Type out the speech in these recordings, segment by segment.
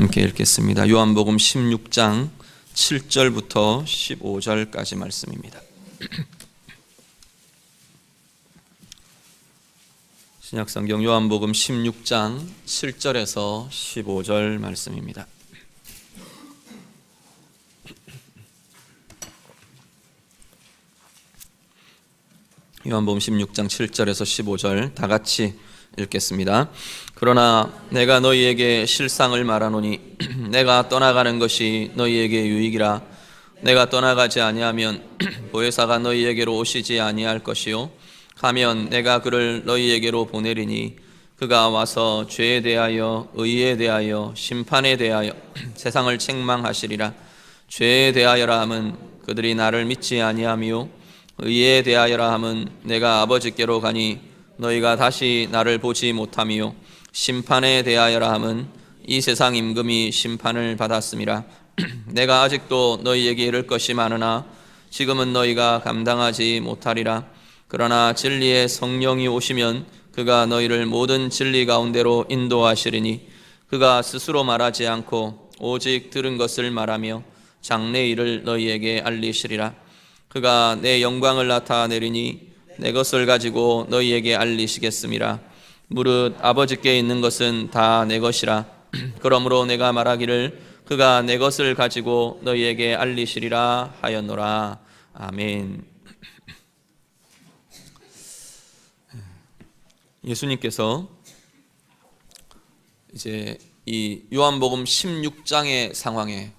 함께 읽겠습니다. 요한복음 16장 7절부터 15절까지 말씀입니다. 신약성경 요한복음 16장 7절에서 15절 말씀입니다. 요한복음 16장 7절에서 15절 다 같이 읽겠습니다. 그러나 내가 너희에게 실상을 말하노니 내가 떠나가는 것이 너희에게 유익이라. 내가 떠나가지 아니하면 보혜사가 너희에게로 오시지 아니할 것이요 가면 내가 그를 너희에게로 보내리니 그가 와서 죄에 대하여 의에 대하여 심판에 대하여 세상을 책망하시리라. 죄에 대하여라 함은 그들이 나를 믿지 아니하며 의에 대하여라 함은 내가 아버지께로 가니 너희가 다시 나를 보지 못하며 심판에 대하여라 함은 이 세상 임금이 심판을 받았음이라. 내가 아직도 너희에게 이를 것이 많으나 지금은 너희가 감당하지 못하리라. 그러나 진리의 성령이 오시면 그가 너희를 모든 진리 가운데로 인도하시리니 그가 스스로 말하지 않고 오직 들은 것을 말하며 장래 일을 너희에게 알리시리라. 그가 내 영광을 나타내리니 내 것을 가지고 너희에게 알리시겠음이라. 무릇 아버지께 있는 것은 다 내 것이라. 그러므로 내가 말하기를 그가 내 것을 가지고 너희에게 알리시리라 하였노라. 아멘. 예수님께서 이제 이 요한복음 16장의 상황에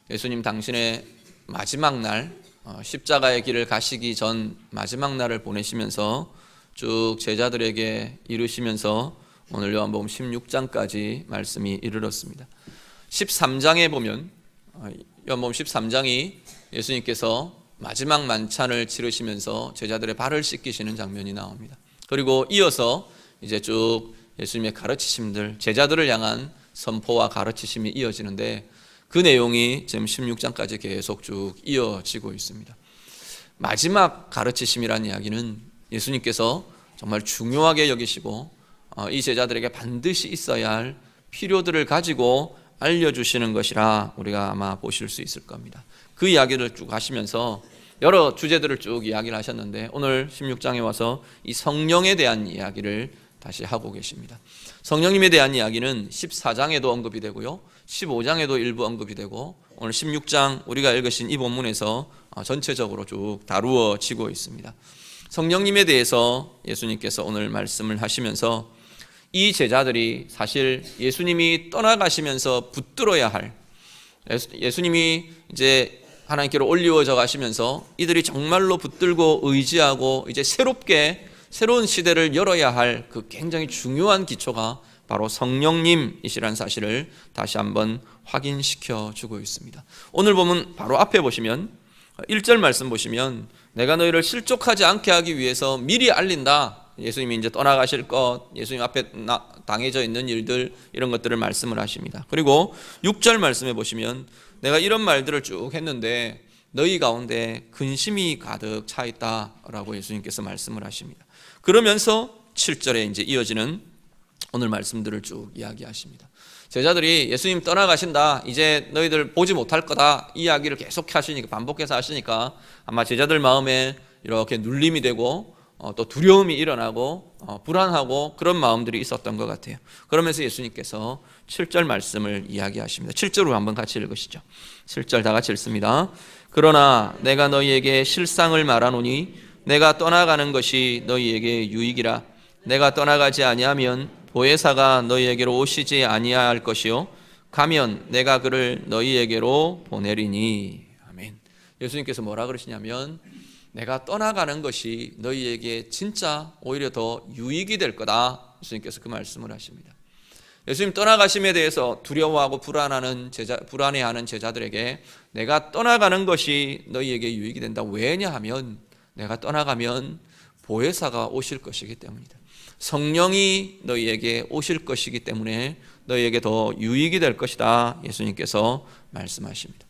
예수님 당신의 마지막 날 십자가의 길을 가시기 전 마지막 날을 보내시면서 쭉 제자들에게 이르시면서 오늘 요한복음 16장까지 말씀이 이르렀습니다. 13장에 보면 요한복음 13장이 예수님께서 마지막 만찬을 치르시면서 제자들의 발을 씻기시는 장면이 나옵니다. 그리고 이어서 이제 쭉 예수님의 가르치심들, 제자들을 향한 선포와 가르치심이 이어지는데 그 내용이 지금 16장까지 계속 쭉 이어지고 있습니다. 마지막 가르치심이라는 이야기는 예수님께서 정말 중요하게 여기시고 이 제자들에게 반드시 있어야 할 필요들을 가지고 알려주시는 것이라 우리가 아마 보실 수 있을 겁니다. 그 이야기를 쭉 하시면서 여러 주제들을 쭉 이야기를 하셨는데 오늘 16장에 와서 이 성령에 대한 이야기를 다시 하고 계십니다. 성령님에 대한 이야기는 14장에도 언급이 되고요 15장에도 일부 언급이 되고 오늘 16장 우리가 읽으신 이 본문에서 전체적으로 쭉 다루어지고 있습니다. 성령님에 대해서 예수님께서 오늘 말씀을 하시면서 이 제자들이 사실 예수님이 떠나가시면서 붙들어야 할, 예수님이 이제 하나님께로 올리워져 가시면서 이들이 정말로 붙들고 의지하고 이제 새로운 시대를 열어야 할 그 굉장히 중요한 기초가 바로 성령님이시라는 사실을 다시 한번 확인시켜 주고 있습니다. 오늘 보면 바로 앞에 보시면 1절 말씀 보시면 내가 너희를 실족하지 않게 하기 위해서 미리 알린다. 예수님이 이제 떠나가실 것, 예수님 앞에 당해져 있는 일들 이런 것들을 말씀을 하십니다. 그리고 6절 말씀에 보시면 내가 이런 말들을 쭉 했는데 너희 가운데 근심이 가득 차 있다라고 예수님께서 말씀을 하십니다. 그러면서 7절에 이제 이어지는 오늘 말씀들을 쭉 이야기하십니다. 제자들이 예수님 떠나가신다, 이제 너희들 보지 못할 거다 이 이야기를 계속 하시니까, 반복해서 하시니까 아마 제자들 마음에 이렇게 눌림이 되고 또 두려움이 일어나고 불안하고 그런 마음들이 있었던 것 같아요. 그러면서 예수님께서 7절 말씀을 이야기하십니다. 7절로 한번 같이 읽으시죠. 7절 다 같이 읽습니다. 그러나 내가 너희에게 실상을 말하노니 내가 떠나가는 것이 너희에게 유익이라. 내가 떠나가지 아니하면 보혜사가 너희에게로 오시지 아니할 것이요 가면 내가 그를 너희에게로 보내리니. 아멘. 예수님께서 뭐라 그러시냐면 내가 떠나가는 것이 너희에게 진짜 오히려 더 유익이 될 거다. 예수님께서 그 말씀을 하십니다. 예수님 떠나가심에 대해서 두려워하고 불안해하는 제자들에게 내가 떠나가는 것이 너희에게 유익이 된다. 왜냐하면 내가 떠나가면 보혜사가 오실 것이기 때문이다. 성령이 너희에게 오실 것이기 때문에 너희에게 더 유익이 될 것이다. 예수님께서 말씀하십니다.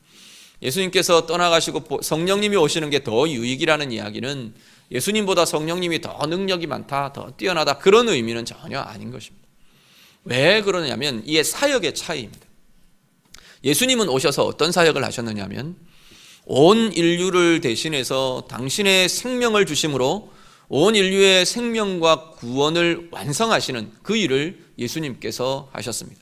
예수님께서 떠나가시고 성령님이 오시는 게 더 유익이라는 이야기는 예수님보다 성령님이 더 능력이 많다, 더 뛰어나다 그런 의미는 전혀 아닌 것입니다. 왜 그러냐면 이게 사역의 차이입니다. 예수님은 오셔서 어떤 사역을 하셨느냐면 온 인류를 대신해서 당신의 생명을 주심으로 온 인류의 생명과 구원을 완성하시는 그 일을 예수님께서 하셨습니다.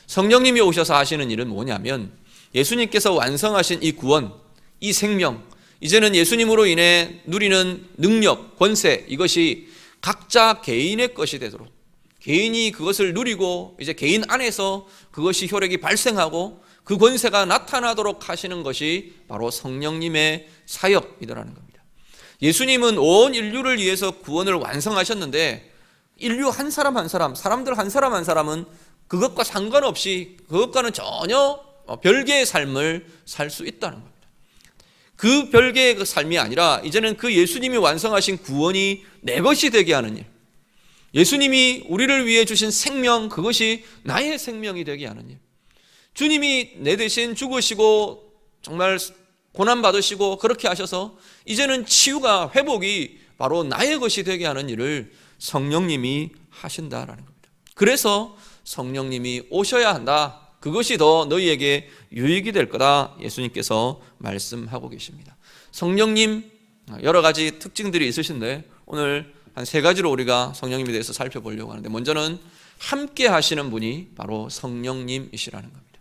성령님이 오셔서 하시는 일은 뭐냐면 예수님께서 완성하신 이 구원, 이 생명, 이제는 예수님으로 인해 누리는 능력, 권세, 이것이 각자 개인의 것이 되도록, 개인이 그것을 누리고 이제 개인 안에서 그것이 효력이 발생하고 그 권세가 나타나도록 하시는 것이 바로 성령님의 사역이더라는 겁니다. 예수님은 온 인류를 위해서 구원을 완성하셨는데 인류 한 사람 한 사람, 사람들 한 사람 한 사람은 그것과 상관없이 그것과는 전혀 별개의 삶을 살 수 있다는 겁니다. 그 별개의 그 삶이 아니라 이제는 그 예수님이 완성하신 구원이 내 것이 되게 하는 일, 예수님이 우리를 위해 주신 생명, 그것이 나의 생명이 되게 하는 일, 주님이 내 대신 죽으시고 정말 고난받으시고 그렇게 하셔서 이제는 치유가, 회복이 바로 나의 것이 되게 하는 일을 성령님이 하신다라는 겁니다. 그래서 성령님이 오셔야 한다, 그것이 더 너희에게 유익이 될 거다, 예수님께서 말씀하고 계십니다. 성령님 여러 가지 특징들이 있으신데 오늘 한 세 가지로 우리가 성령님에 대해서 살펴보려고 하는데, 먼저는 함께 하시는 분이 바로 성령님이시라는 겁니다.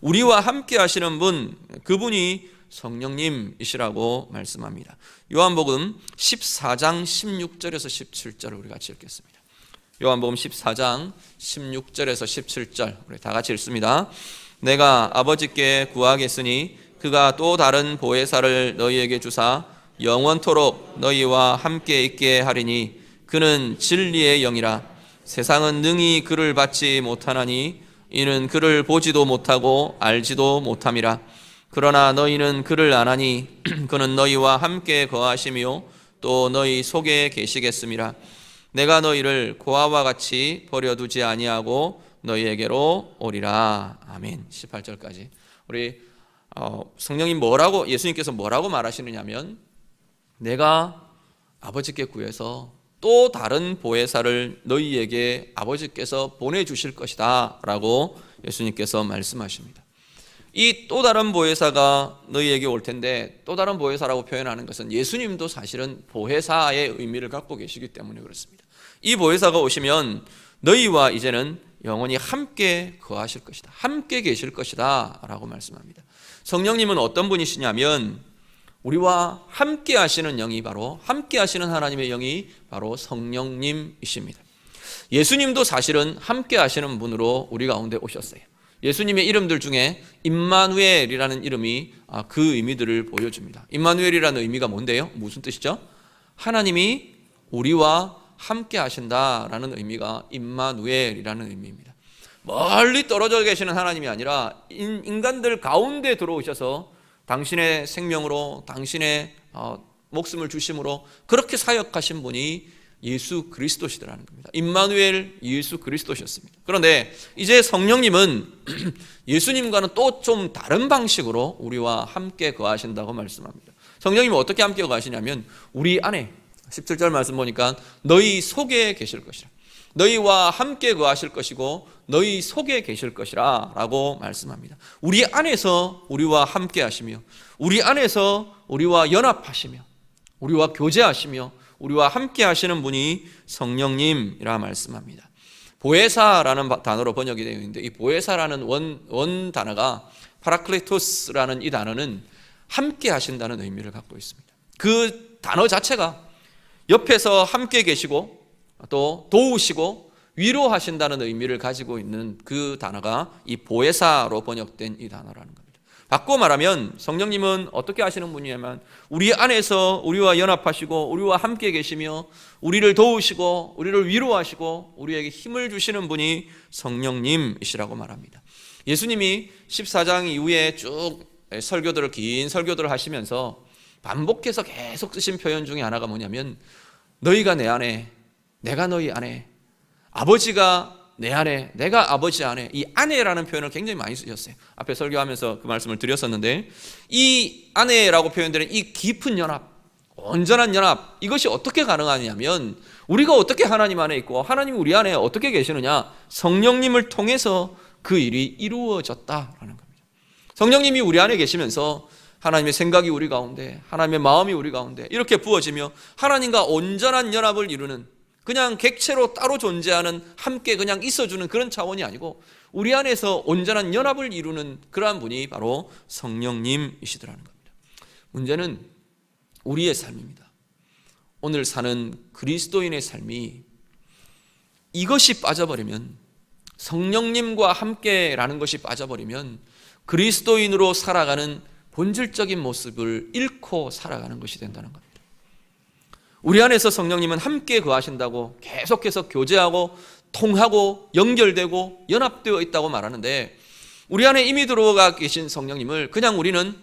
우리와 함께 하시는 분, 그분이 성령님이시라고 말씀합니다. 요한복음 14장 16절에서 17절을 우리 같이 읽겠습니다. 요한복음 14장 16절에서 17절 우리 다 같이 읽습니다. 내가 아버지께 구하겠으니 그가 또 다른 보혜사를 너희에게 주사 영원토록 너희와 함께 있게 하리니 그는 진리의 영이라. 세상은 능히 그를 받지 못하나니 이는 그를 보지도 못하고 알지도 못함이라. 그러나 너희는 그를 아나니 그는 너희와 함께 거하시며 또 너희 속에 계시겠음이라. 내가 너희를 고아와 같이 버려두지 아니하고 너희에게로 오리라. 아멘. 18절까지 우리 성령님 뭐라고, 예수님께서 뭐라고 말하시느냐면 내가 아버지께 구해서 또 다른 보혜사를 너희에게 아버지께서 보내주실 것이다 라고 예수님께서 말씀하십니다. 이 또 다른 보혜사가 너희에게 올 텐데, 또 다른 보혜사라고 표현하는 것은 예수님도 사실은 보혜사의 의미를 갖고 계시기 때문에 그렇습니다. 이 보혜사가 오시면 너희와 이제는 영원히 함께 거하실 것이다, 함께 계실 것이다 라고 말씀합니다. 성령님은 어떤 분이시냐면 우리와 함께 하시는 영이, 바로 함께 하시는 하나님의 영이 바로 성령님이십니다. 예수님도 사실은 함께 하시는 분으로 우리 가운데 오셨어요. 예수님의 이름들 중에 임마누엘이라는 이름이 그 의미들을 보여줍니다. 임마누엘이라는 의미가 뭔데요? 무슨 뜻이죠? 하나님이 우리와 함께 하신다라는 의미가 임마누엘이라는 의미입니다. 멀리 떨어져 계시는 하나님이 아니라 인간들 가운데 들어오셔서 당신의 생명으로, 당신의 목숨을 주심으로 그렇게 사역하신 분이 예수 그리스도시더라는 겁니다. 임마누엘, 예수 그리스도셨습니다. 그런데 이제 성령님은 예수님과는 또 좀 다른 방식으로 우리와 함께 거하신다고 말씀합니다. 성령님은 어떻게 함께 거하시냐면 우리 안에, 17절 말씀 보니까 너희 속에 계실 것이라, 너희와 함께 거하실 것이고 너희 속에 계실 것이라 라고 말씀합니다. 우리 안에서 우리와 함께 하시며, 우리 안에서 우리와 연합하시며, 우리와 교제하시며 우리와 함께 하시는 분이 성령님이라 말씀합니다. 보혜사라는 단어로 번역이 되어 있는데 이 보혜사라는 원 단어가 파라클레토스라는 이 단어는 함께 하신다는 의미를 갖고 있습니다. 그 단어 자체가 옆에서 함께 계시고 또 도우시고 위로하신다는 의미를 가지고 있는 그 단어가 이 보혜사로 번역된 이 단어라는 겁니다. 바꿔 말하면 성령님은 어떻게 하시는 분이냐면 우리 안에서 우리와 연합하시고 우리와 함께 계시며 우리를 도우시고 우리를 위로하시고 우리에게 힘을 주시는 분이 성령님이시라고 말합니다. 예수님이 14장 이후에 쭉 설교들을, 긴 설교들을 하시면서 반복해서 계속 쓰신 표현 중에 하나가 뭐냐면 너희가 내 안에, 내가 너희 안에, 아버지가 내 안에, 내가 아버지 안에, 이 안에라는 표현을 굉장히 많이 쓰셨어요. 앞에 설교하면서 그 말씀을 드렸었는데 이 안에라고 표현되는 이 깊은 연합, 온전한 연합, 이것이 어떻게 가능하냐면 우리가 어떻게 하나님 안에 있고 하나님이 우리 안에 어떻게 계시느냐? 성령님을 통해서 그 일이 이루어졌다라는 겁니다. 성령님이 우리 안에 계시면서 하나님의 생각이 우리 가운데, 하나님의 마음이 우리 가운데 이렇게 부어지며 하나님과 온전한 연합을 이루는, 그냥 객체로 따로 존재하는, 함께 그냥 있어주는 그런 차원이 아니고 우리 안에서 온전한 연합을 이루는 그러한 분이 바로 성령님이시더라는 겁니다. 문제는 우리의 삶입니다. 오늘 사는 그리스도인의 삶이 이것이 빠져버리면, 성령님과 함께라는 것이 빠져버리면 그리스도인으로 살아가는 본질적인 모습을 잃고 살아가는 것이 된다는 겁니다. 우리 안에서 성령님은 함께 거하신다고 계속해서 교제하고 통하고 연결되고 연합되어 있다고 말하는데, 우리 안에 이미 들어가 계신 성령님을 그냥 우리는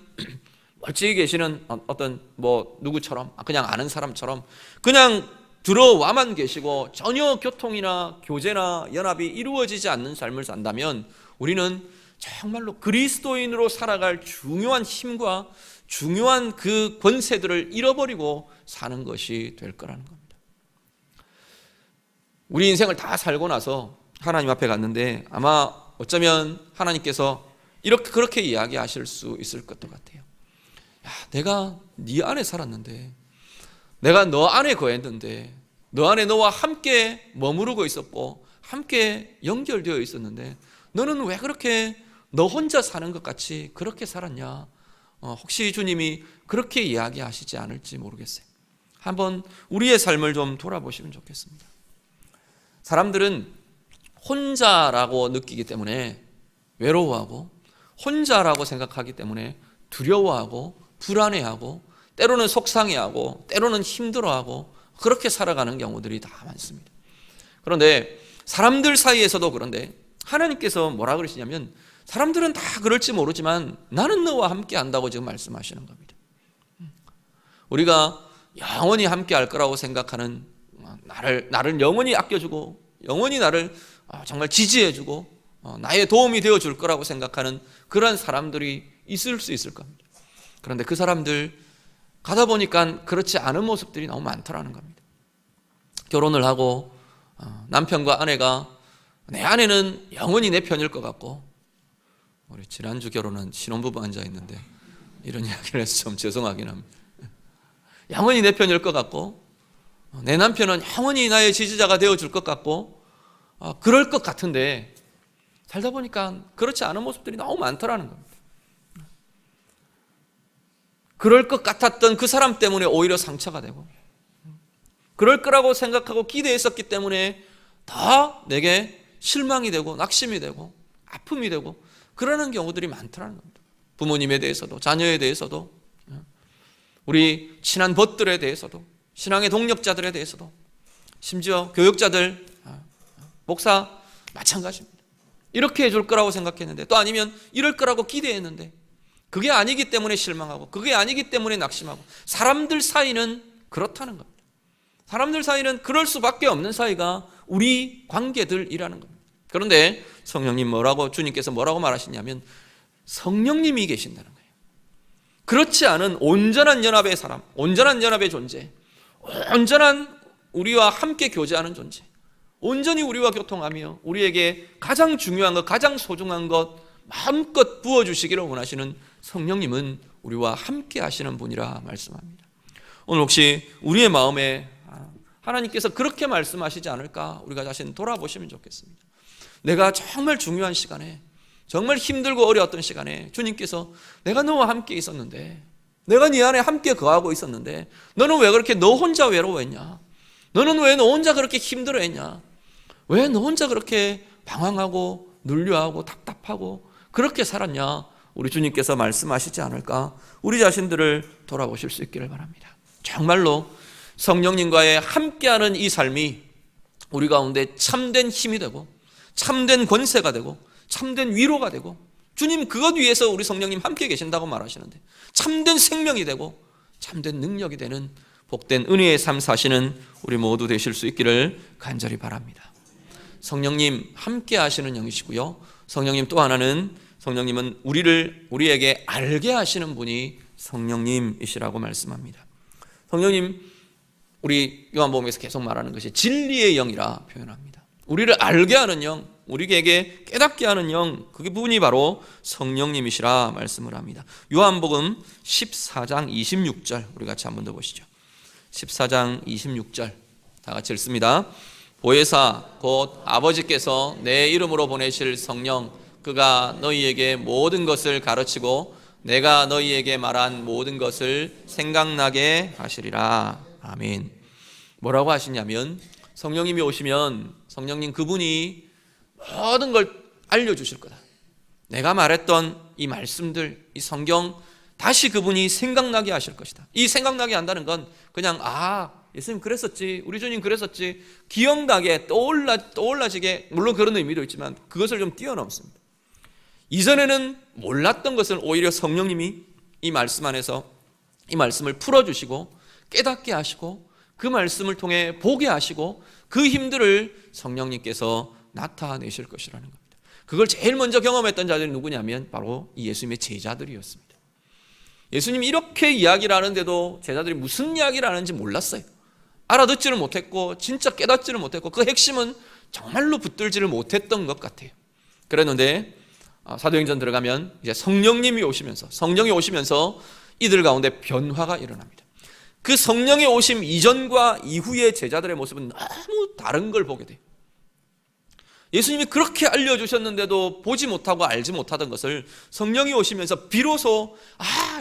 멀찍이 계시는 어떤 누구처럼, 그냥 아는 사람처럼 그냥 들어와만 계시고 전혀 교통이나 교제나 연합이 이루어지지 않는 삶을 산다면 우리는 정말로 그리스도인으로 살아갈 중요한 힘과 중요한 그 권세들을 잃어버리고 사는 것이 될 거라는 겁니다. 우리 인생을 다 살고 나서 하나님 앞에 갔는데 아마 어쩌면 하나님께서 그렇게 이야기하실 수 있을 것도 같아요. 야, 내가 네 안에 살았는데, 내가 너 안에 거했는데, 너 안에 너와 함께 머무르고 있었고 함께 연결되어 있었는데 너는 왜 그렇게 너 혼자 사는 것 같이 그렇게 살았냐? 혹시 주님이 그렇게 이야기하시지 않을지 모르겠어요. 한번 우리의 삶을 좀 돌아보시면 좋겠습니다. 사람들은 혼자라고 느끼기 때문에 외로워하고, 혼자라고 생각하기 때문에 두려워하고 불안해하고 때로는 속상해하고 때로는 힘들어하고 그렇게 살아가는 경우들이 다 많습니다. 그런데 사람들 사이에서도 그런데 하나님께서 뭐라 그러시냐면, 사람들은 다 그럴지 모르지만 나는 너와 함께 한다고 지금 말씀하시는 겁니다. 우리가 영원히 함께 할 거라고 생각하는, 나를 영원히 아껴주고 영원히 나를 정말 지지해주고 나의 도움이 되어줄 거라고 생각하는 그런 사람들이 있을 수 있을 겁니다. 그런데 그 사람들 가다 보니까 그렇지 않은 모습들이 너무 많더라는 겁니다. 결혼을 하고 남편과 아내가 내 아내는 영원히 내 편일 것 같고, 우리 지난주 결혼한 신혼부부 앉아 있는데 이런 이야기를 해서 좀 죄송하긴 합니다. 영원히 내 편일 것 같고, 내 남편은 영원히 나의 지지자가 되어줄 것 같고, 그럴 것 같은데 살다 보니까 그렇지 않은 모습들이 너무 많더라는 겁니다. 그럴 것 같았던 그 사람 때문에 오히려 상처가 되고, 그럴 거라고 생각하고 기대했었기 때문에 더 내게 실망이 되고 낙심이 되고 아픔이 되고 그러는 경우들이 많더라는 겁니다. 부모님에 대해서도, 자녀에 대해서도, 우리 친한 벗들에 대해서도, 신앙의 동력자들에 대해서도, 심지어 교육자들, 목사 마찬가지입니다. 이렇게 해줄 거라고 생각했는데, 또 아니면 이럴 거라고 기대했는데 그게 아니기 때문에 실망하고 그게 아니기 때문에 낙심하고, 사람들 사이는 그렇다는 겁니다. 사람들 사이는 그럴 수밖에 없는 사이가 우리 관계들이라는 겁니다. 그런데 주님께서 뭐라고 말하시냐면 성령님이 계신다는 거예요. 그렇지 않은 온전한 연합의 사람, 온전한 연합의 존재, 온전한 우리와 함께 교제하는 존재, 온전히 우리와 교통하며 우리에게 가장 중요한 것, 가장 소중한 것 마음껏 부어주시기를 원하시는 성령님은 우리와 함께 하시는 분이라 말씀합니다. 오늘 혹시 우리의 마음에 하나님께서 그렇게 말씀하시지 않을까 우리가 자신 돌아보시면 좋겠습니다. 내가 정말 중요한 시간에, 정말 힘들고 어려웠던 시간에 주님께서 내가 너와 함께 있었는데, 내가 네 안에 함께 거하고 있었는데 너는 왜 그렇게 너 혼자 외로워했냐? 너는 왜 너 혼자 그렇게 힘들어했냐? 왜 너 혼자 그렇게 방황하고 눌려하고 답답하고 그렇게 살았냐? 우리 주님께서 말씀하시지 않을까 우리 자신들을 돌아보실 수 있기를 바랍니다. 정말로 성령님과의 함께하는 이 삶이 우리 가운데 참된 힘이 되고 참된 권세가 되고 참된 위로가 되고, 주님 그것 위해서 우리 성령님 함께 계신다고 말하시는데 참된 생명이 되고 참된 능력이 되는 복된 은혜의 삶 사시는 우리 모두 되실 수 있기를 간절히 바랍니다. 성령님 함께 하시는 영이시고요, 성령님 또 하나는, 성령님은 우리에게 알게 하시는 분이 성령님이시라고 말씀합니다. 성령님 우리 요한복음에서 계속 말하는 것이 진리의 영이라 표현합니다. 우리를 알게 하는 영, 우리에게 깨닫게 하는 영, 그게 분이 바로 성령님이시라 말씀을 합니다. 요한복음 14장 26절 우리 같이 한번 더 보시죠. 14장 26절 다 같이 읽습니다. 보혜사 곧 아버지께서 내 이름으로 보내실 성령, 그가 너희에게 모든 것을 가르치고 내가 너희에게 말한 모든 것을 생각나게 하시리라. 아멘. 뭐라고 하시냐면 성령님이 오시면 성령님 그분이 모든 걸 알려주실 거다. 내가 말했던 이 말씀들, 이 성경 다시 그분이 생각나게 하실 것이다. 이 생각나게 한다는 건 그냥 예수님 그랬었지, 우리 주님 그랬었지, 기억나게 떠올라지게, 물론 그런 의미도 있지만 그것을 좀 뛰어넘습니다. 이전에는 몰랐던 것을 오히려 성령님이 이 말씀 안에서 이 말씀을 풀어주시고 깨닫게 하시고 그 말씀을 통해 보게 하시고 그 힘들을 성령님께서 나타내실 것이라는 겁니다. 그걸 제일 먼저 경험했던 자들이 누구냐면 바로 이 예수님의 제자들이었습니다. 예수님이 이렇게 이야기를 하는데도 제자들이 무슨 이야기를 하는지 몰랐어요. 알아듣지를 못했고 진짜 깨닫지를 못했고 그 핵심은 정말로 붙들지를 못했던 것 같아요. 그랬는데 사도행전 들어가면 이제 성령이 오시면서 이들 가운데 변화가 일어납니다. 그 성령의 오심 이전과 이후의 제자들의 모습은 너무 다른 걸 보게 돼요. 예수님이 그렇게 알려주셨는데도 보지 못하고 알지 못하던 것을 성령이 오시면서 비로소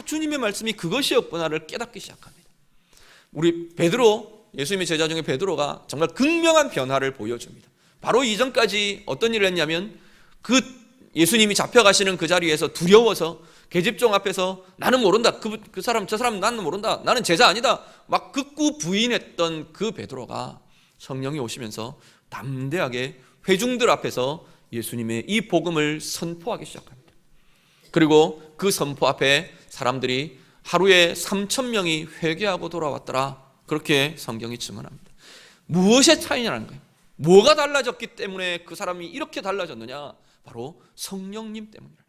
주님의 말씀이 그것이었구나를 깨닫기 시작합니다. 우리 베드로, 예수님의 제자 중에 베드로가 정말 극명한 변화를 보여줍니다. 바로 이전까지 어떤 일을 했냐면 그 예수님이 잡혀가시는 그 자리에서 두려워서 계집종 앞에서 나는 모른다, 그 사람 저 사람 나는 모른다, 나는 제자 아니다 막 극구 부인했던 그 베드로가 성령이 오시면서 담대하게 회중들 앞에서 예수님의 이 복음을 선포하기 시작합니다. 그리고 그 선포 앞에 사람들이 하루에 3,000명이 회개하고 돌아왔더라, 그렇게 성경이 증언합니다. 무엇의 차이냐는 거예요. 뭐가 달라졌기 때문에 그 사람이 이렇게 달라졌느냐? 바로 성령님 때문이라는 겁니다.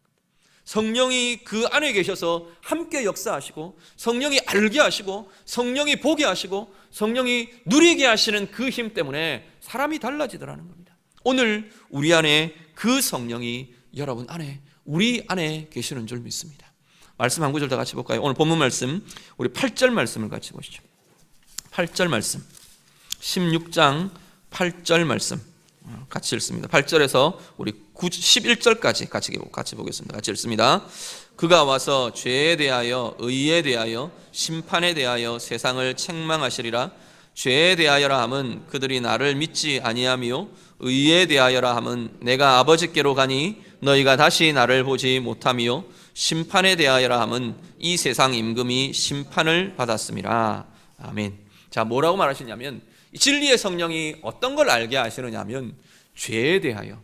성령이 그 안에 계셔서 함께 역사하시고 성령이 알게 하시고 성령이 보게 하시고 성령이 누리게 하시는 그 힘 때문에 사람이 달라지더라는 겁니다. 오늘 우리 안에 그 성령이 여러분 안에, 우리 안에 계시는 줄 믿습니다. 말씀 한 구절 더 같이 볼까요? 오늘 본문 말씀 우리 8절 말씀을 같이 보시죠. 8절 말씀 16장 8절 말씀 같이 읽습니다. 8절에서 우리 11절까지 같이 보겠습니다. 같이 읽습니다. 그가 와서 죄에 대하여 의에 대하여 심판에 대하여 세상을 책망하시리라. 죄에 대하여라 함은 그들이 나를 믿지 아니하며 의에 대하여라 함은 내가 아버지께로 가니 너희가 다시 나를 보지 못하며 심판에 대하여라 함은 이 세상 임금이 심판을 받았음이라. 아멘. 자, 뭐라고 말하시냐면 진리의 성령이 어떤 걸 알게 하시느냐 하면 죄에 대하여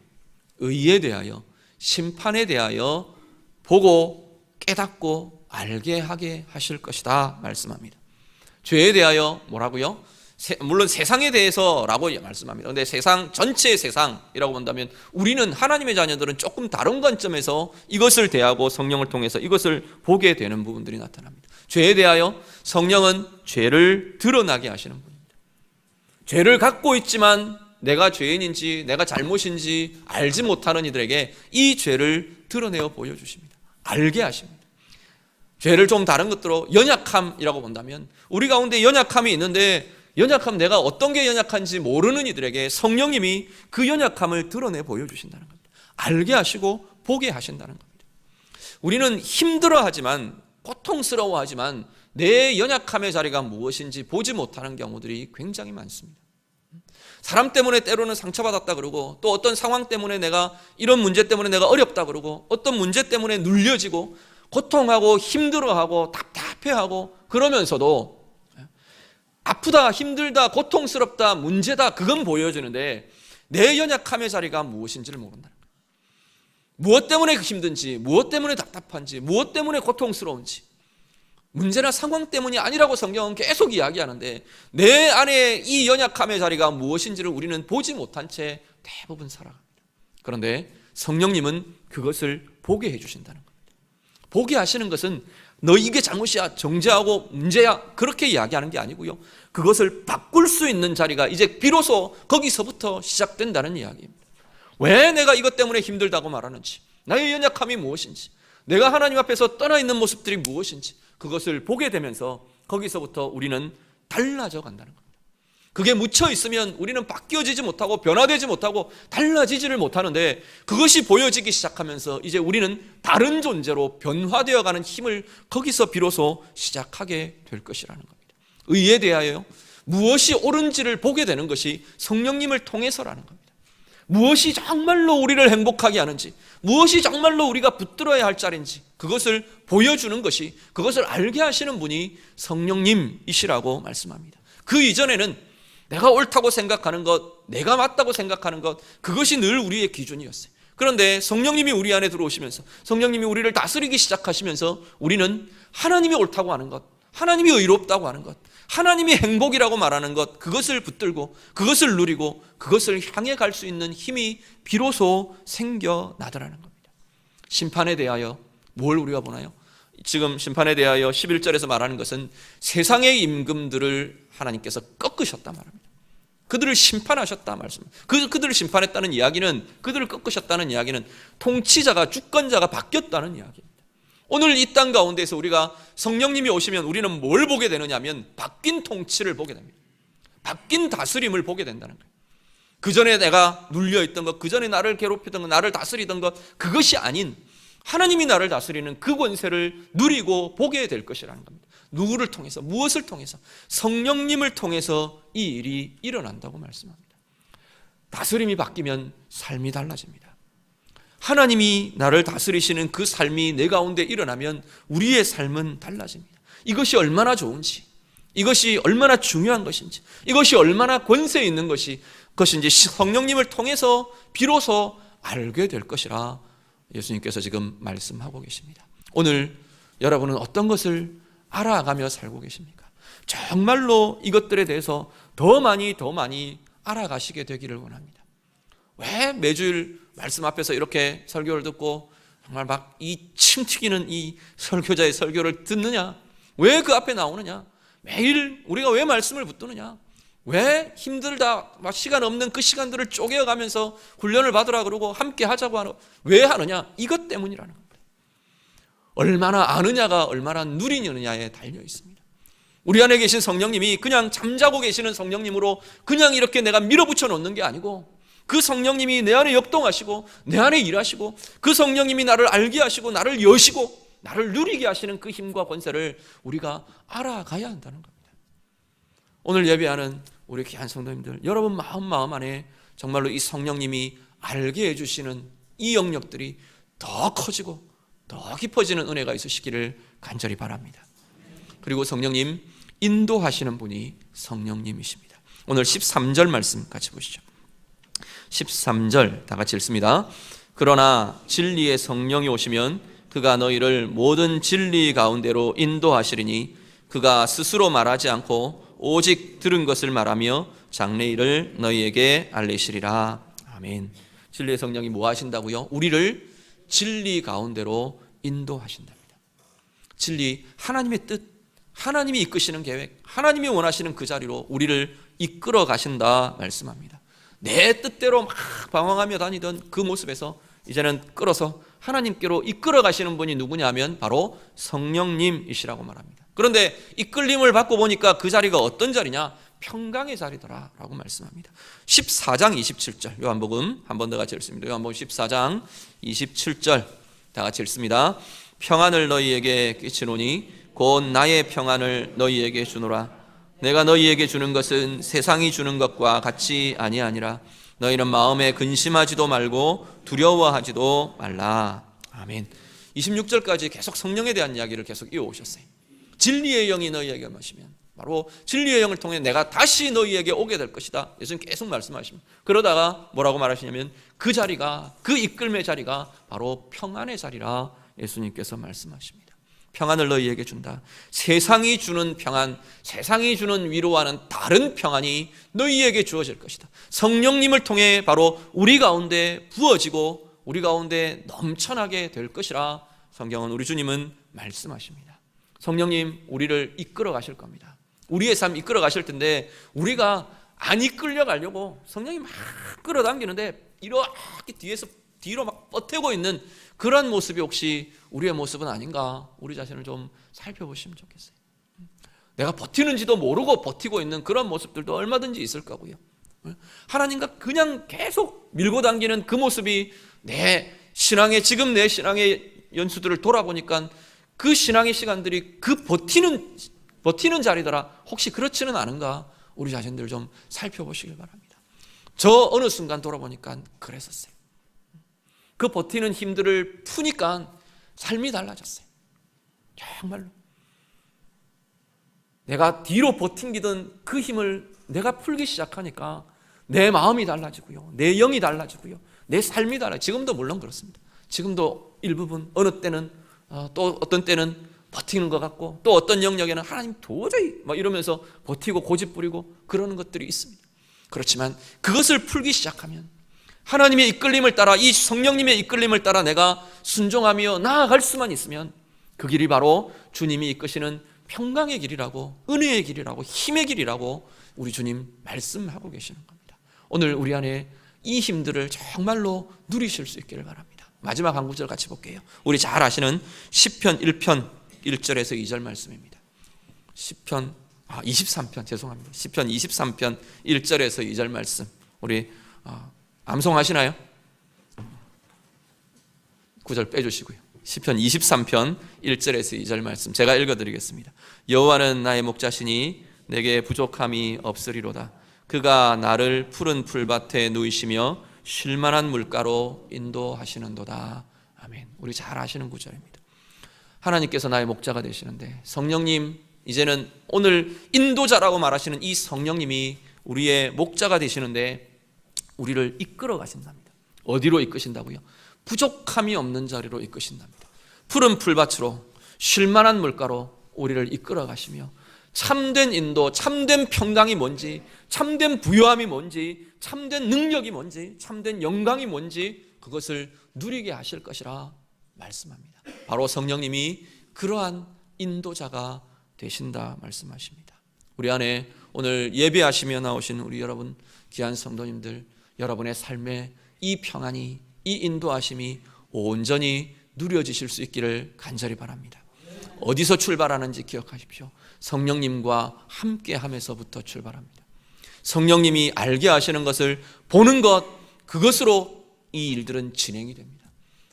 의에 대하여 심판에 대하여 보고 깨닫고 알게 하게 하실 것이다 말씀합니다. 죄에 대하여 뭐라고요? 물론 세상에 대해서라고 말씀합니다. 그런데 세상, 전체의 세상이라고 본다면 우리는 하나님의 자녀들은 조금 다른 관점에서 이것을 대하고 성령을 통해서 이것을 보게 되는 부분들이 나타납니다. 죄에 대하여 성령은 죄를 드러나게 하시는 분입니다. 죄를 갖고 있지만 내가 죄인인지 내가 잘못인지 알지 못하는 이들에게 이 죄를 드러내어 보여주십니다. 알게 하십니다. 죄를 좀 다른 것들로 연약함이라고 본다면 우리 가운데 연약함이 있는데 연약함, 내가 어떤 게 연약한지 모르는 이들에게 성령님이 그 연약함을 드러내 보여주신다는 겁니다. 알게 하시고 보게 하신다는 겁니다. 우리는 힘들어하지만 고통스러워하지만 내 연약함의 자리가 무엇인지 보지 못하는 경우들이 굉장히 많습니다. 사람 때문에 때로는 상처받았다 그러고 또 어떤 상황 때문에 내가 이런 문제 때문에 내가 어렵다 그러고 어떤 문제 때문에 눌려지고 고통하고 힘들어하고 답답해하고 그러면서도 아프다, 힘들다, 고통스럽다, 문제다 그건 보여주는데 내 연약함의 자리가 무엇인지를 모른다는 거예요. 무엇 때문에 힘든지, 무엇 때문에 답답한지, 무엇 때문에 고통스러운지 문제나 상황 때문이 아니라고 성경은 계속 이야기하는데 내 안에 이 연약함의 자리가 무엇인지를 우리는 보지 못한 채 대부분 살아갑니다. 그런데 성령님은 그것을 보게 해주신다는 겁니다. 보게 하시는 것은 너 이게 잘못이야, 정죄하고 문제야, 그렇게 이야기하는 게 아니고요, 그것을 바꿀 수 있는 자리가 이제 비로소 거기서부터 시작된다는 이야기입니다. 왜 내가 이것 때문에 힘들다고 말하는지, 나의 연약함이 무엇인지, 내가 하나님 앞에서 떠나 있는 모습들이 무엇인지, 그것을 보게 되면서 거기서부터 우리는 달라져 간다는 겁니다. 그게 묻혀 있으면 우리는 바뀌어지지 못하고 변화되지 못하고 달라지지를 못하는데, 그것이 보여지기 시작하면서 이제 우리는 다른 존재로 변화되어 가는 힘을 거기서 비로소 시작하게 될 것이라는 겁니다. 의에 대하여 무엇이 옳은지를 보게 되는 것이 성령님을 통해서라는 겁니다. 무엇이 정말로 우리를 행복하게 하는지, 무엇이 정말로 우리가 붙들어야 할 자리인지, 그것을 보여주는 것이, 그것을 알게 하시는 분이 성령님이시라고 말씀합니다. 그 이전에는 내가 옳다고 생각하는 것, 내가 맞다고 생각하는 것, 그것이 늘 우리의 기준이었어요. 그런데 성령님이 우리 안에 들어오시면서, 성령님이 우리를 다스리기 시작하시면서 우리는 하나님이 옳다고 하는 것, 하나님이 의롭다고 하는 것, 하나님이 행복이라고 말하는 것, 그것을 붙들고 그것을 누리고 그것을 향해 갈 수 있는 힘이 비로소 생겨나더라는 겁니다. 심판에 대하여 뭘 우리가 보나요? 지금 심판에 대하여 11절에서 말하는 것은 세상의 임금들을 하나님께서 꺾으셨다 말합니다. 그들을 심판하셨다 말씀입니다. 그들을 심판했다는 이야기는, 그들을 꺾으셨다는 이야기는 통치자가, 주권자가 바뀌었다는 이야기입니다. 오늘 이 땅 가운데서 우리가 성령님이 오시면 우리는 뭘 보게 되느냐 하면 바뀐 통치를 보게 됩니다. 바뀐 다스림을 보게 된다는 거예요. 그 전에 내가 눌려있던 것, 그 전에 나를 괴롭히던 것, 나를 다스리던 것, 그것이 아닌 하나님이 나를 다스리는 그 권세를 누리고 보게 될 것이라는 겁니다. 누구를 통해서, 무엇을 통해서? 성령님을 통해서 이 일이 일어난다고 말씀합니다. 다스림이 바뀌면 삶이 달라집니다. 하나님이 나를 다스리시는 그 삶이 내 가운데 일어나면 우리의 삶은 달라집니다. 이것이 얼마나 좋은지, 이것이 얼마나 중요한 것인지, 이것이 얼마나 권세 있는 것인지 성령님을 통해서 비로소 알게 될 것이라 예수님께서 지금 말씀하고 계십니다. 오늘 여러분은 어떤 것을 알아가며 살고 계십니까? 정말로 이것들에 대해서 더 많이 알아가시게 되기를 원합니다. 왜 매주일 말씀 앞에서 이렇게 설교를 듣고 정말 막 이 침 튀기는 이 설교자의 설교를 듣느냐? 왜 그 앞에 나오느냐? 매일 우리가 왜 말씀을 붙드느냐? 왜 힘들다, 막 시간 없는 그 시간들을 쪼개어가면서 훈련을 받으라 그러고 함께 하자고 하는, 왜 하느냐? 이것 때문이라는 겁니다. 얼마나 아느냐가 얼마나 누리느냐에 달려 있습니다. 우리 안에 계신 성령님이 그냥 잠자고 계시는 성령님으로 그냥 이렇게 내가 밀어붙여 놓는 게 아니고, 그 성령님이 내 안에 역동하시고 내 안에 일하시고, 그 성령님이 나를 알게 하시고 나를 여시고 나를 누리게 하시는 그 힘과 권세를 우리가 알아가야 한다는 겁니다. 오늘 예배하는 우리 귀한 성도님들, 여러분 마음 안에 정말로 이 성령님이 알게 해주시는 이 영역들이 더 커지고 더 깊어지는 은혜가 있으시기를 간절히 바랍니다. 그리고 성령님 인도하시는 분이 성령님이십니다. 오늘 13절 말씀 같이 보시죠. 13절 다 같이 읽습니다. 그러나 진리의 성령이 오시면 그가 너희를 모든 진리 가운데로 인도하시리니 그가 스스로 말하지 않고 오직 들은 것을 말하며 장래일을 너희에게 알리시리라. 아멘. 진리의 성령이 뭐 하신다고요? 우리를 진리 가운데로 인도하신답니다. 진리, 하나님의 뜻, 하나님이 이끄시는 계획, 하나님이 원하시는 그 자리로 우리를 이끌어 가신다 말씀합니다. 내 뜻대로 막 방황하며 다니던 그 모습에서 이제는 끌어서 하나님께로 이끌어 가시는 분이 누구냐 하면 바로 성령님이시라고 말합니다. 그런데 이끌림을 받고 보니까 그 자리가 어떤 자리냐? 평강의 자리더라 라고 말씀합니다. 14장 27절 요한복음 한 번 더 같이 읽습니다. 요한복음 14장 27절 다 같이 읽습니다. 평안을 너희에게 끼치노니 곧 나의 평안을 너희에게 주노라. 내가 너희에게 주는 것은 세상이 주는 것과 같이 아니하니라. 너희는 마음에 근심하지도 말고 두려워하지도 말라. 아멘. 26절까지 계속 성령에 대한 이야기를 계속 이어오셨어요. 진리의 영이 너희에게 오시면 바로 진리의 영을 통해 내가 다시 너희에게 오게 될 것이다. 예수님 계속 말씀하십니다. 그러다가 뭐라고 말하시냐면 그 자리가, 그 이끌림의 자리가 바로 평안의 자리라 예수님께서 말씀하십니다. 평안을 너희에게 준다. 세상이 주는 평안, 세상이 주는 위로와는 다른 평안이 너희에게 주어질 것이다. 성령님을 통해 바로 우리 가운데 부어지고 우리 가운데 넘쳐나게 될 것이라 성경은, 우리 주님은 말씀하십니다. 성령님 우리를 이끌어 가실 겁니다. 우리의 삶 이끌어 가실 텐데 우리가 안 이끌려 가려고 성령이 막 끌어당기는데 이렇게 뒤로 막 뻗태고 있는 그런 모습이 혹시 우리의 모습은 아닌가, 우리 자신을 좀 살펴보시면 좋겠어요. 내가 버티는지도 모르고 버티고 있는 그런 모습들도 얼마든지 있을 거고요. 하나님과 그냥 계속 밀고 당기는 그 모습이 지금 내 신앙의 연수들을 돌아보니까 그 신앙의 시간들이 그 버티는 자리더라. 혹시 그렇지는 않은가, 우리 자신들 좀 살펴보시길 바랍니다. 저 어느 순간 돌아보니까 그랬었어요. 그 버티는 힘들을 푸니까 삶이 달라졌어요. 정말로 내가 뒤로 버팅기던 그 힘을 내가 풀기 시작하니까 내 마음이 달라지고요, 내 영이 달라지고요, 내 삶이 달라요. 지금도 물론 그렇습니다. 지금도 일부분 어느 때는 또 어떤 때는 버티는 것 같고, 또 어떤 영역에는 하나님 도저히 막 이러면서 버티고 고집 부리고 그러는 것들이 있습니다. 그렇지만 그것을 풀기 시작하면 하나님의 이끌림을 따라, 이 성령님의 이끌림을 따라 내가 순종하며 나아갈 수만 있으면 그 길이 바로 주님이 이끄시는 평강의 길이라고, 은혜의 길이라고, 힘의 길이라고 우리 주님 말씀하고 계시는 겁니다. 오늘 우리 안에 이 힘들을 정말로 누리실 수 있기를 바랍니다. 마지막 한 구절 같이 볼게요. 우리 잘 아시는 시편 1편 1절에서 2절 말씀입니다. 시편 23편 죄송합니다. 시편 23편 1절에서 2절 말씀, 우리 암송하시나요? 구절 빼주시고요. 시편 23편 1절에서 2절 말씀 제가 읽어드리겠습니다. 여호와는 나의 목자시니 내게 부족함이 없으리로다. 그가 나를 푸른 풀밭에 누이시며 쉴만한 물가로 인도하시는도다. 아멘. 우리 잘 아시는 구절입니다. 하나님께서 나의 목자가 되시는데, 성령님, 이제는 오늘 인도자라고 말하시는 이 성령님이 우리의 목자가 되시는데 우리를 이끌어 가신답니다. 어디로 이끄신다고요? 부족함이 없는 자리로 이끄신답니다. 푸른 풀밭으로, 쉴만한 물가로 우리를 이끌어 가시며 참된 인도, 참된 평강이 뭔지, 참된 부요함이 뭔지, 참된 능력이 뭔지, 참된 영광이 뭔지 그것을 누리게 하실 것이라 말씀합니다. 바로 성령님이 그러한 인도자가 되신다 말씀하십니다. 우리 안에 오늘 예배하시며 나오신 우리 여러분 귀한 성도님들, 여러분의 삶에 이 평안이, 이 인도하심이 온전히 누려지실 수 있기를 간절히 바랍니다. 어디서 출발하는지 기억하십시오. 성령님과 함께함에서부터 출발합니다. 성령님이 알게 하시는 것을 보는 것, 그것으로 이 일들은 진행이 됩니다.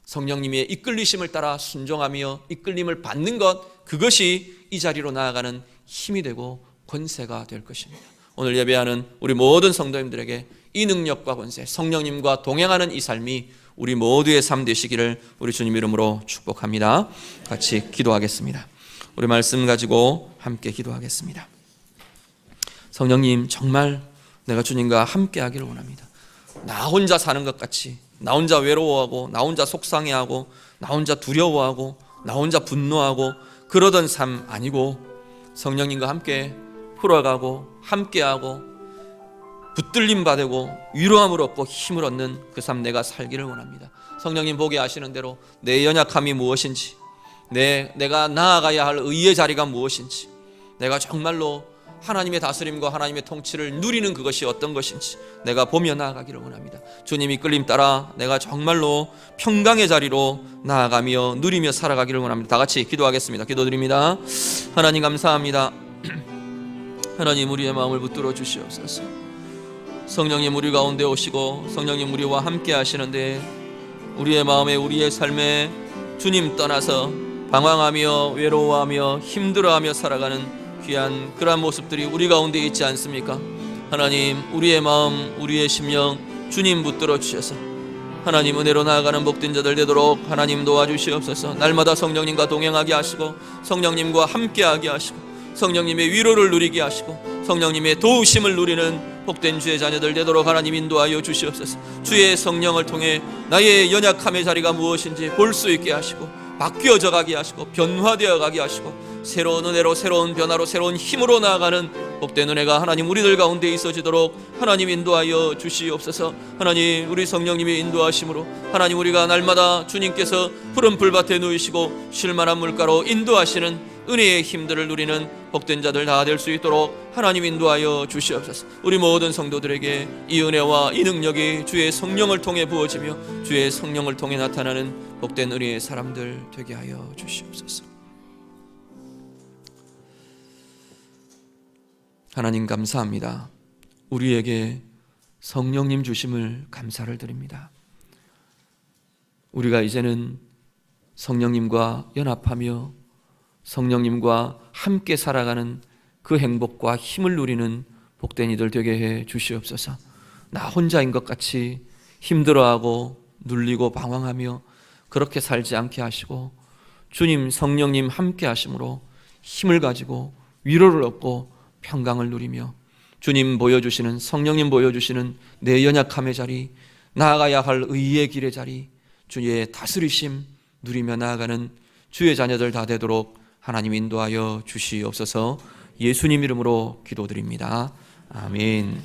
성령님의 이끌리심을 따라 순종하며 이끌림을 받는 것, 그것이 이 자리로 나아가는 힘이 되고 권세가 될 것입니다. 오늘 예배하는 우리 모든 성도님들에게 이 능력과 권세, 성령님과 동행하는 이 삶이 우리 모두의 삶 되시기를 우리 주님 이름으로 축복합니다. 같이 기도하겠습니다. 우리 말씀 가지고 함께 기도하겠습니다. 성령님, 정말 내가 주님과 함께 하기를 원합니다. 나 혼자 사는 것 같이, 나 혼자 외로워하고, 나 혼자 속상해하고, 나 혼자 두려워하고, 나 혼자 분노하고 그러던 삶 아니고, 성령님과 함께 풀어가고 함께하고 붙들림 받고 위로함을 얻고 힘을 얻는 그 삶 내가 살기를 원합니다. 성령님 보게 하시는 대로 내 연약함이 무엇인지, 내가 나아가야 할 의의 자리가 무엇인지, 내가 정말로 하나님의 다스림과 하나님의 통치를 누리는 그것이 어떤 것인지 내가 보며 나아가기를 원합니다. 주님이 끌림 따라 내가 정말로 평강의 자리로 나아가며 누리며 살아가기를 원합니다. 다 같이 기도하겠습니다. 기도드립니다. 하나님 감사합니다. 하나님, 우리의 마음을 붙들어 주시옵소서. 성령님 우리 가운데 오시고 성령님 우리와 함께 하시는데, 우리의 마음에, 우리의 삶에 주님 떠나서 방황하며 외로워하며 힘들어하며 살아가는 귀한 그러한 모습들이 우리 가운데 있지 않습니까? 하나님, 우리의 마음, 우리의 심령 주님 붙들어 주셔서 하나님 은혜로 나아가는 복된 자들 되도록 하나님 도와주시옵소서. 날마다 성령님과 동행하게 하시고 성령님과 함께하게 하시고 성령님의 위로를 누리게 하시고 성령님의 도우심을 누리는 복된 주의 자녀들 되도록 하나님 인도하여 주시옵소서. 주의 성령을 통해 나의 연약함의 자리가 무엇인지 볼 수 있게 하시고 바뀌어져 가게 하시고 변화되어 가게 하시고 새로운 은혜로, 새로운 변화로, 새로운 힘으로 나아가는 복된 은혜가 하나님 우리들 가운데 있어지도록 하나님 인도하여 주시옵소서. 하나님, 우리 성령님의 인도하심으로 하나님 우리가 날마다 주님께서 푸른 풀밭에 누이시고 쉴만한 물가로 인도하시는 은혜의 힘들을 누리는 복된 자들 다 될 수 있도록 하나님 인도하여 주시옵소서. 우리 모든 성도들에게 이 은혜와 이 능력이 주의 성령을 통해 부어지며 주의 성령을 통해 나타나는 복된 은혜의 사람들 되게 하여 주시옵소서. 하나님 감사합니다. 우리에게 성령님 주심을 감사를 드립니다. 우리가 이제는 성령님과 연합하며 성령님과 함께 살아가는 그 행복과 힘을 누리는 복된 이들 되게 해 주시옵소서. 나 혼자인 것 같이 힘들어하고 눌리고 방황하며 그렇게 살지 않게 하시고 주님 성령님 함께 하심으로 힘을 가지고 위로를 얻고 평강을 누리며 주님 보여주시는 성령님 보여주시는 내 연약함의 자리, 나아가야 할 의의 길의 자리, 주의 다스리심 누리며 나아가는 주의 자녀들 다 되도록 하나님 인도하여 주시옵소서. 예수님 이름으로 기도드립니다. 아멘.